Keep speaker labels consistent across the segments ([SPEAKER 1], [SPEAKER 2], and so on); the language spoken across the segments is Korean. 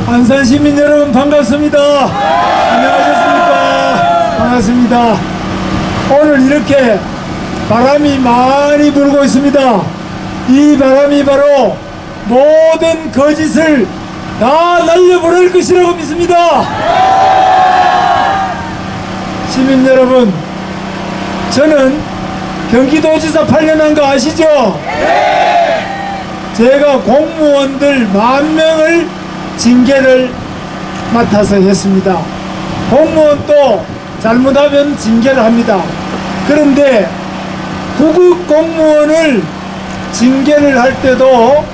[SPEAKER 1] 안산 시민 여러분 반갑습니다. 안녕하셨습니까? 반갑습니다. 오늘 이렇게 바람이 많이 불고 있습니다. 이 바람이 바로 모든 거짓을 다 날려보낼 것이라고 믿습니다. 시민 여러분, 저는 경기도지사 8년 한 거 아시죠? 제가 공무원들 10,000명을 징계를 맡아서 했습니다. 공무원도 잘못하면 징계를 합니다. 그런데 구급 공무원을 징계를 할 때도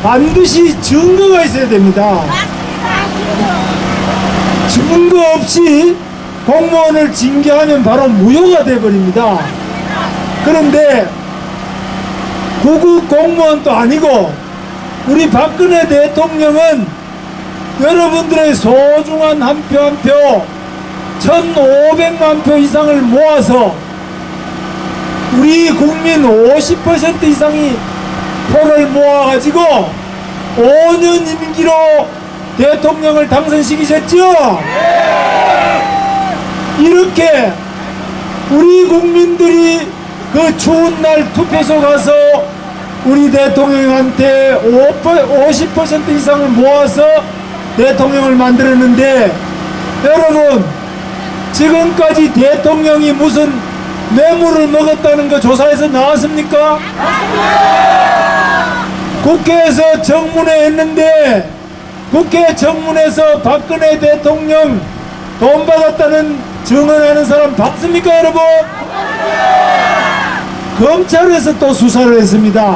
[SPEAKER 1] 반드시 증거가 있어야 됩니다. 증거 없이 공무원을 징계하면 바로 무효가 되어버립니다. 그런데 구급 공무원도 아니고 우리 박근혜 대통령은 여러분들의 소중한 한 표 한 표 1,500만 표 이상을 모아서 우리 국민 50% 이상이 표를 모아가지고 5년 임기로 대통령을 당선시키셨죠? 이렇게 우리 국민들이 그 추운 날 투표소 가서 우리 대통령한테 50% 이상을 모아서 대통령을 만들었는데, 여러분 지금까지 대통령이 무슨 뇌물을 먹었다는 거 조사에서 나왔습니까? 국회에서 청문회 했는데 국회 청문회에서 박근혜 대통령 돈 받았다는 증언하는 사람 봤습니까 여러분? 검찰에서 또 수사를 했습니다.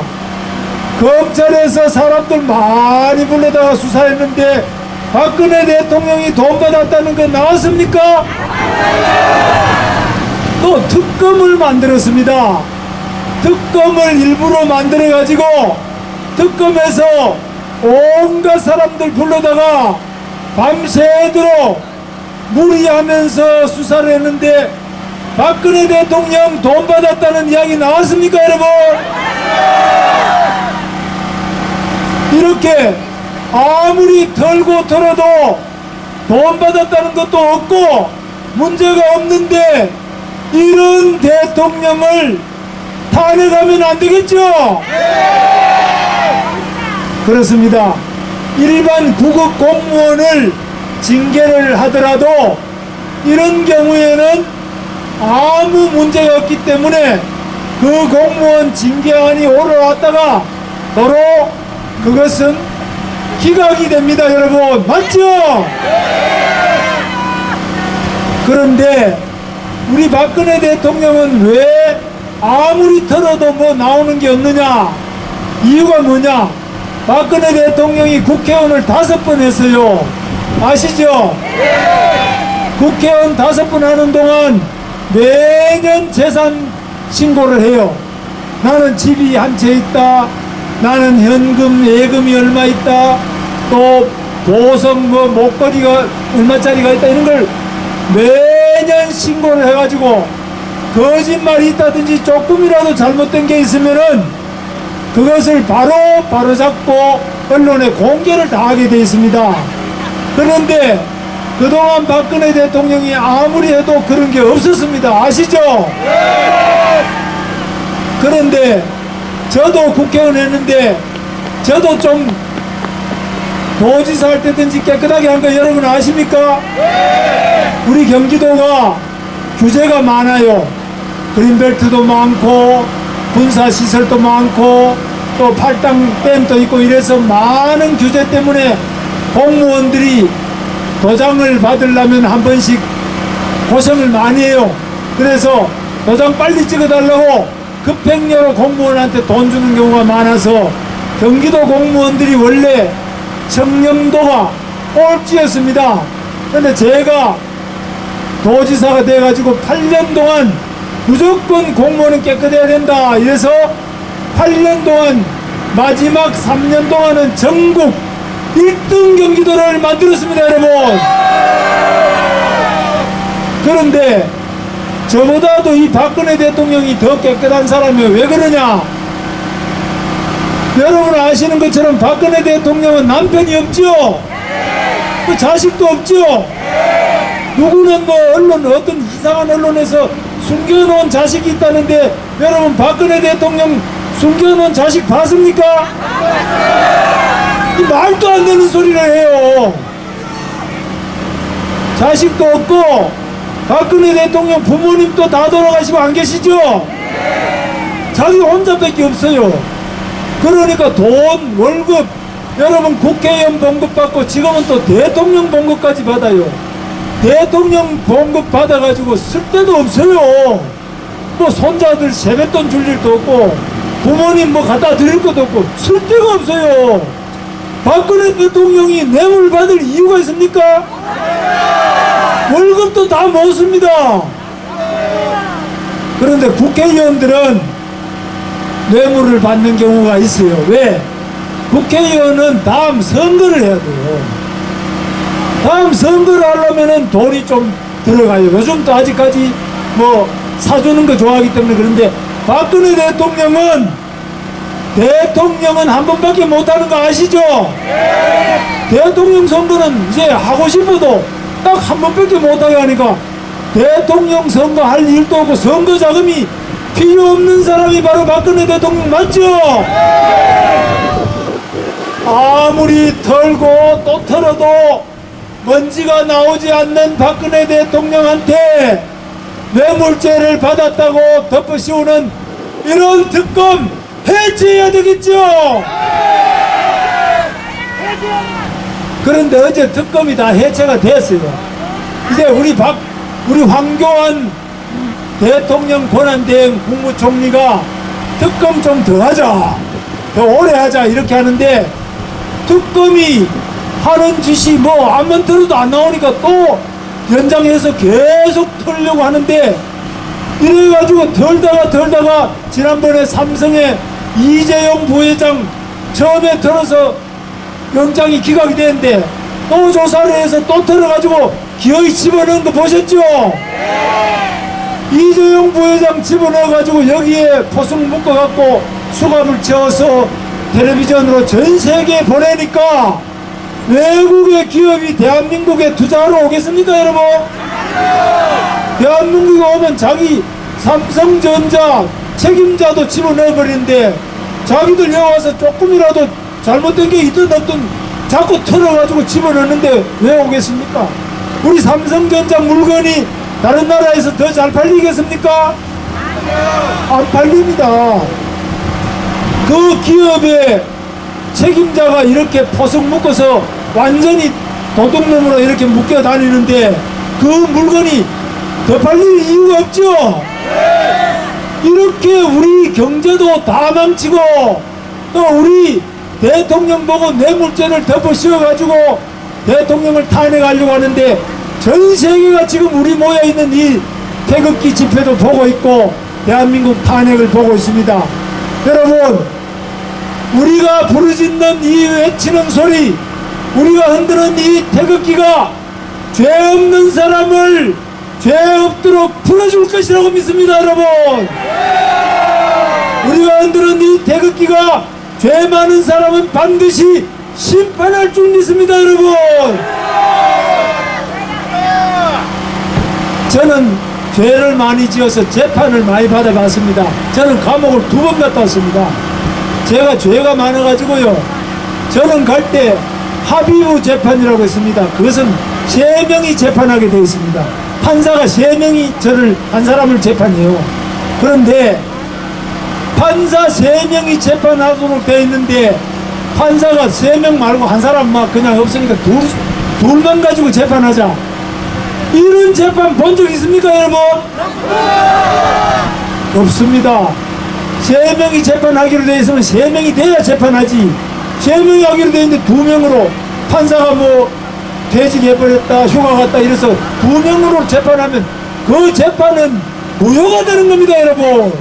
[SPEAKER 1] 검찰에서 사람들 많이 불러다가 수사했는데 박근혜 대통령이 돈 받았다는 거 나왔습니까? 또 특검을 만들었습니다. 특검을 일부러 만들어 가지고 특검에서 온갖 사람들 불러다가 밤새도록 무리하면서 수사를 했는데 박근혜 대통령 돈 받았다는 이야기 나왔습니까 여러분? 이렇게 아무리 털고 털어도 돈 받았다는 것도 없고 문제가 없는데 이런 대통령을 탄핵하면 안 되겠죠? 그렇습니다. 일반 구급 공무원을 징계를 하더라도 이런 경우에는 아무 문제가 없기 때문에 그 공무원 징계안이 올라왔다가 바로 그것은 기각이 됩니다 여러분. 맞죠? 그런데 우리 박근혜 대통령은 왜 아무리 털어도 뭐 나오는 게 없느냐? 이유가 뭐냐? 박근혜 대통령이 국회의원을 5번 했어요. 아시죠? 국회의원 5번 하는 동안 매년 재산 신고를 해요. 나는 집이 한 채 있다, 나는 현금 예금이 얼마 있다, 또 보석 뭐 목걸이가 얼마짜리가 있다, 이런 걸 매년 신고를 해가지고 거짓말이 있다든지 조금이라도 잘못된 게 있으면은 그것을 바로 잡고 언론에 공개를 다 하게 되어 있습니다. 그런데 그동안 박근혜 대통령이 아무리 해도 그런 게 없었습니다. 아시죠? 그런데 저도 국회의원 했는데 저도 좀 도지사 할 때든지 깨끗하게 한 거 여러분 아십니까? 우리 경기도가 규제가 많아요. 그린벨트도 많고 군사시설도 많고 또 팔당댐도 있고 이래서 많은 규제 때문에 공무원들이 도장을 받으려면 한 번씩 고생을 많이 해요. 그래서 도장 빨리 찍어달라고 급행료로 공무원한테 돈 주는 경우가 많아서 경기도 공무원들이 원래 청렴도가 꼴찌였습니다. 그런데 제가 도지사가 돼가지고 8년 동안 무조건 공무원은 깨끗해야 된다 이래서 8년 동안 마지막 3년 동안은 전국 1등 경기도를 만들었습니다 여러분. 그런데 저보다도 이 박근혜 대통령이 더 깨끗한 사람이 왜 그러냐? 여러분 아시는 것처럼 박근혜 대통령은 남편이 없죠? 그 자식도 없죠? 누구는 뭐 언론, 어떤 이상한 언론에서 숨겨놓은 자식이 있다는데, 여러분 박근혜 대통령 숨겨놓은 자식 봤습니까? 이 말도 안 되는 소리를 해요. 자식도 없고, 박근혜 대통령 부모님도 다 돌아가시고 안 계시죠? 자기 혼자밖에 없어요. 그러니까 돈, 월급, 여러분 국회의원 봉급 받고 지금은 또 대통령 봉급까지 받아요. 대통령 봉급 받아가지고 쓸 데도 없어요. 뭐 손자들 세뱃돈 줄 일도 없고, 부모님 뭐 갖다 드릴 것도 없고, 쓸 데가 없어요. 박근혜 대통령이 뇌물 받을 이유가 있습니까? 월급도 다 못 씁니다. 그런데 국회의원들은 뇌물을 받는 경우가 있어요. 왜? 국회의원은 다음 선거를 해야 돼요. 다음 선거를 하려면은 돈이 좀 들어가요. 요즘도 아직까지 뭐 사주는 거 좋아하기 때문에. 그런데 박근혜 대통령은 한 번밖에 못하는 거 아시죠? 대통령 선거는 이제 하고 싶어도 딱 한 번밖에 못하게 하니까 대통령 선거 할 일도 없고, 선거 자금이 필요 없는 사람이 바로 박근혜 대통령 맞죠? 아무리 털고 또 털어도 먼지가 나오지 않는 박근혜 대통령한테 뇌물죄를 받았다고 덮어씌우는 이런 특검 해체해야 되겠죠? 그런데 어제 특검이 다 해체가 됐어요. 이제 우리 황교안 대통령 권한대행 국무총리가 특검 좀 더 하자, 더 오래 하자 이렇게 하는데, 특검이 하는 짓이 뭐 안만 들어도 안 나오니까 또 연장해서 계속 털려고 하는데, 이래가지고 털다가 지난번에 삼성의 이재용 부회장 처음에 털어서 영장이 기각이 되는데 또 조사를 해서 또 털어가지고 기어이 집어넣은 거 보셨죠? 이재용 부회장 집어넣어가지고 여기에 포승 묶어갖고 수갑을 채워서 텔레비전으로 전 세계에 보내니까 외국의 기업이 대한민국에 투자하러 오겠습니까, 여러분? 대한민국에 오면 자기 삼성전자 책임자도 집어넣어버리는데, 자기들 여기 와서 조금이라도 잘못된 게 있든 없든 자꾸 털어가지고 집어넣는데 왜 오겠습니까? 우리 삼성전자 물건이 다른 나라에서 더 잘 팔리겠습니까? 안 팔립니다. 그 기업의 책임자가 이렇게 포석 묶어서 완전히 도둑놈으로 이렇게 묶여 다니는데 그 물건이 더 팔릴 이유가 없죠? 이렇게 우리 경제도 다 망치고, 또 우리 대통령 보고 뇌물죄를 덮어 씌워가지고 대통령을 탄핵하려고 하는데, 전 세계가 지금 우리 모여있는 이 태극기 집회도 보고 있고 대한민국 탄핵을 보고 있습니다. 여러분, 우리가 부르짖는 이 외치는 소리, 우리가 흔드는 이 태극기가 죄 없는 사람을 죄 없도록 풀어줄 것이라고 믿습니다. 여러분, 우리가 흔드는 이 태극기가 죄 많은 사람은 반드시 심판할 줄 믿습니다. 여러분, 저는 죄를 많이 지어서 재판을 많이 받아봤습니다. 저는 감옥을 2번 갔다 왔습니다. 제가 죄가 많아가지고요, 저는 갈 때 합의부 재판이라고 했습니다. 그것은 3명이 재판하게 되어 있습니다. 판사가 3명이 저를, 한 사람을 재판해요. 그런데 판사 3명이 재판하도록 되어 있는데, 판사가 3명 말고 한 사람만 그냥 없으니까 둘만 가지고 재판하자, 이런 재판 본 적 있습니까, 여러분? 없습니다. 3명이 재판하기로 되어 있으면 3명이 돼야 재판하지, 3명이 하기로 되어 있는데 2명으로, 판사가 뭐 퇴직해버렸다, 휴가 갔다 이래서 2명으로 재판하면 그 재판은 무효가 되는 겁니다, 여러분.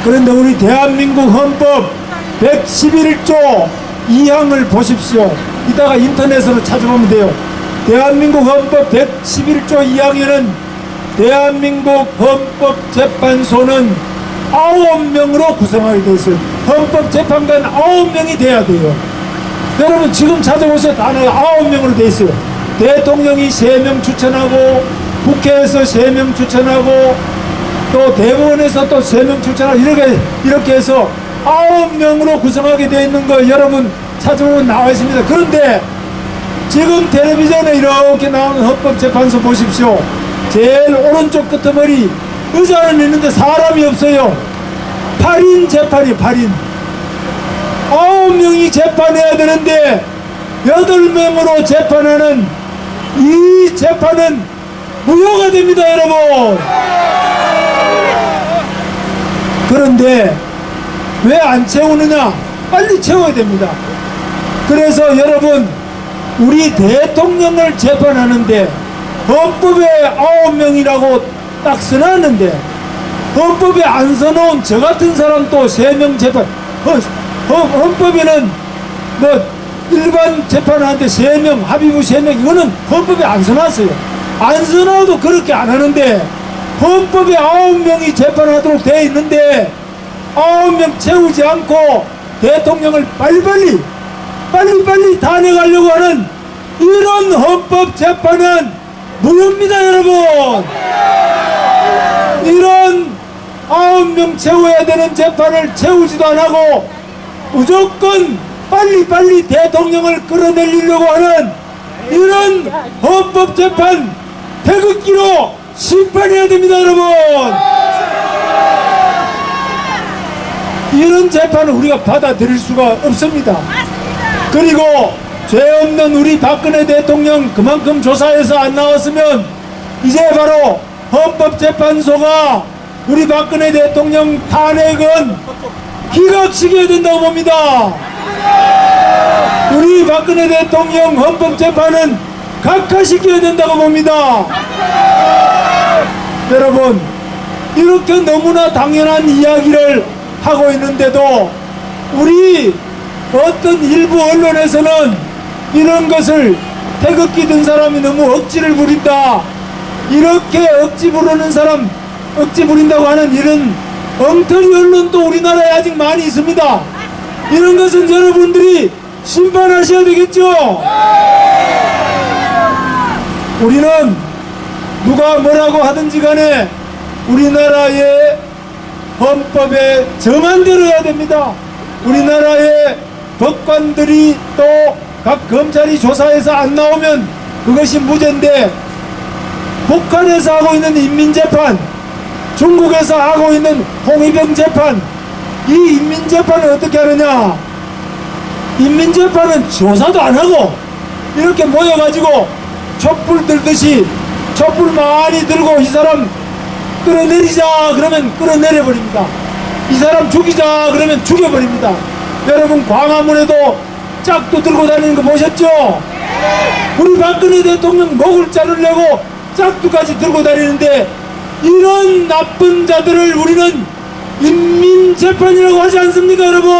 [SPEAKER 1] 그런데 우리 대한민국 헌법 111조 2항을 보십시오. 이따가 인터넷으로 찾아보면 돼요. 대한민국 헌법 111조 2항에는 대한민국 헌법재판소는 9명으로 구성하게 되어 있어요. 헌법재판관 9명이 돼야 돼요. 여러분 지금 찾아보세요. 단어가 9명으로 돼 있어요. 대통령이 3명 추천하고 국회에서 3명 추천하고 또 대법원에서 또 3명 추천하고 이렇게 해서 9명으로 구성하게 되어 있는 거 여러분 찾아보면 나와 있습니다. 그런데 지금 텔레비전에 이렇게 나오는 헌법재판소 보십시오. 제일 오른쪽 끄트머리 의자는 있는데 사람이 없어요. 8인 재판이 8인 9명이 재판해야 되는데 8명으로 재판하는 이 재판은 무효가 됩니다, 여러분. 그런데 왜 안 채우느냐? 빨리 채워야 됩니다. 그래서 여러분 우리 대통령을 재판하는데 헌법에 9명이라고 딱 써놨는데 헌법에 안 써놓은 저 같은 사람 또 3명 재판 헌법에는 뭐 일반 재판하는데 3명 합의부 3명 이거는 헌법에 안 써놨어요. 안 써놔도 그렇게 안 하는데 헌법에 9명이 재판하도록 되어 있는데 9명 채우지 않고 대통령을 빨리빨리 탄핵하려고 하는 이런 헌법 재판은 무효입니다, 여러분. 이런 9명 채워야 되는 재판을 채우지도 안 하고 무조건 빨리 대통령을 끌어내리려고 하는 이런 헌법 재판 태극기로 심판해야 됩니다, 여러분. 이런 재판을 우리가 받아들일 수가 없습니다. 그리고 죄 없는 우리 박근혜 대통령 그만큼 조사해서 안 나왔으면 이제 바로 헌법재판소가 우리 박근혜 대통령 탄핵은 기각시켜야 된다고 봅니다. 우리 박근혜 대통령 헌법재판은 각하시켜야 된다고 봅니다. 여러분 이렇게 너무나 당연한 이야기를 하고 있는데도 우리 어떤 일부 언론에서는 이런 것을 태극기 든 사람이 너무 억지를 부린다, 이렇게 억지 부르는 사람 억지 부린다고 하는 이런 엉터리 언론도 우리나라에 아직 많이 있습니다. 이런 것은 여러분들이 심판하셔야 되겠죠. 우리는 누가 뭐라고 하든지 간에 우리나라의 헌법에 정한 대로 해야 됩니다. 우리나라의 법관들이 또 각 검찰이 조사해서 안 나오면 그것이 무죄인데 북한에서 하고 있는 인민재판, 중국에서 하고 있는 홍위병 재판, 이 인민재판을 어떻게 하느냐? 인민재판은 조사도 안 하고 이렇게 모여가지고 촛불 들듯이 촛불 많이 들고 이 사람 끌어내리자 그러면 끌어내려버립니다. 이 사람 죽이자 그러면 죽여버립니다. 여러분 광화문에도 짝도 들고 다니는 거 보셨죠? 우리 박근혜 대통령 목을 자르려고 짝두까지 들고 다니는데 이런 나쁜 자들을 우리는 인민재판이라고 하지 않습니까, 여러분?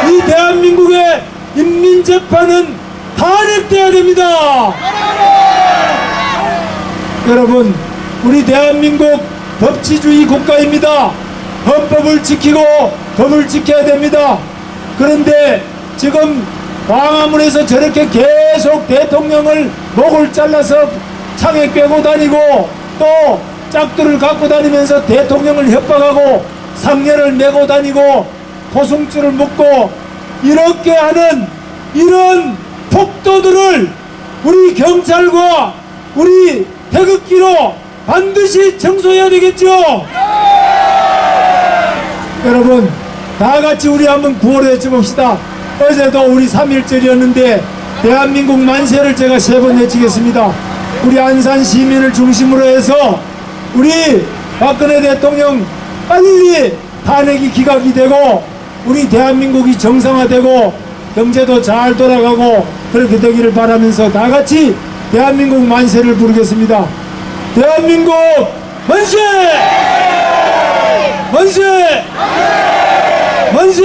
[SPEAKER 1] 이 대한민국의 인민재판은 탄핵돼야 됩니다. 여러분 우리 대한민국 법치주의 국가입니다. 헌법을 지키고 법을 지켜야 됩니다. 그런데 지금 광화문에서 저렇게 계속 대통령을 목을 잘라서 창에 꿰고 다니고 또 짝두를 갖고 다니면서 대통령을 협박하고 상례를 메고 다니고 포승줄을 묶고 이렇게 하는 이런 폭도들을 우리 경찰과 우리 태극기로 반드시 청소해야 되겠죠. 여러분 다같이 우리 한번 구호를 외쳐봅시다. 어제도 우리 3.1절이었는데 대한민국 만세를 제가 3번 외치겠습니다. 우리 안산 시민을 중심으로 해서 우리 박근혜 대통령 빨리 탄핵이 기각이 되고 우리 대한민국이 정상화되고 경제도 잘 돌아가고 그렇게 되기를 바라면서 다같이 대한민국 만세를 부르겠습니다. 대한민국 만세! 만세! 만세!